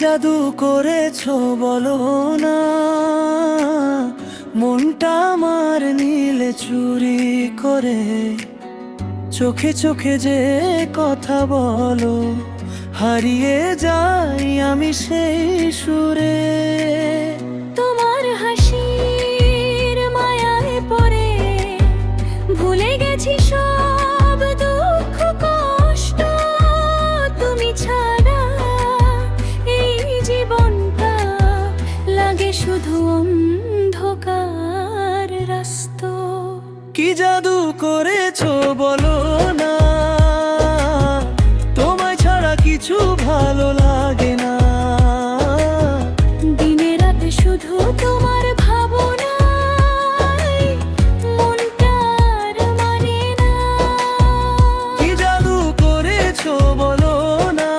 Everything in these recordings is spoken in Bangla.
জাদু করেছো বলো না, মনটা আমার নীলে চুরি করে। চোখে চোখে যে কথা বলো, হারিয়ে যাই আমি সেই সুরে। তোমার হাসির মায়ায় পড়ে ভুলে গেছি সব দুঃখ কষ্ট। তুমি ছাড়া এই জীবনটা লাগে শুধু অন্ধকার রাস্ত। কি জাদু করেছো বলো না, তোমায় ছাড়া কিছু ভালো লাগে না। দিনে রাতে শুধু তোমার ভাবনায় মনটা আর মানে না। কি জাদু করেছো বলো না,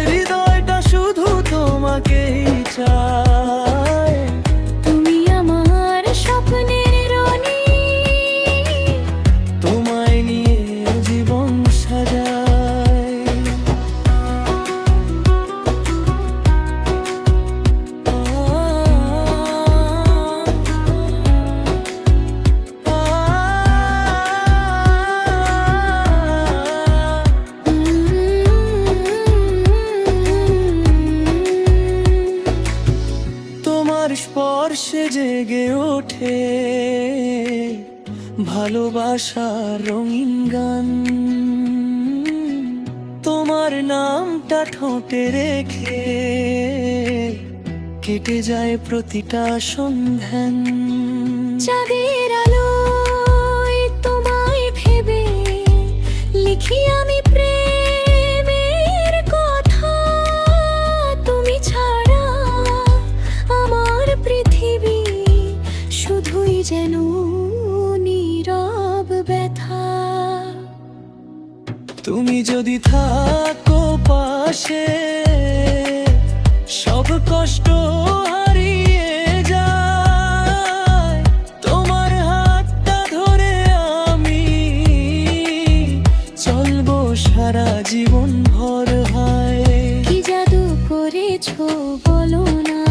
হৃদয়টা শুধু তোমাকেই চায়। তুমি আমার স্বপ্নের রনি, তোমায় নিয়ে জীবন সাজায়। তোমার স্পর্শে জেগে ওঠে ভালোবাসার রঙিন গান। তোমার নামটা ঠোঁটে রেখে কেটে যায় প্রতিটা সন্ধ্যান। চাঁদের আলোয় তোমায় ভেবে লিখি আমি প্রেমের কথা। তুমি ছাড়া আমার পৃথিবী শুধুই যেন নীরব ব্যথা। তুমি যদি থাকো পাশে, সব কষ্ট হারিয়ে যায়। তোমার হাতটা ধরে আমি চলবো সারা জীবন ভর হয়। কি জাদু করেছো বলো না,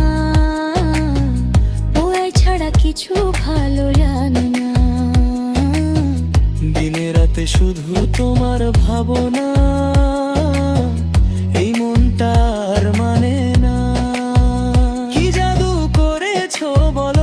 ওই ছাড়া কিছু ভালো জানো না। দিনে রাতে শুধু তোমার ভাবনা, এই মনটার মানে না। কি জাদু করেছো বলো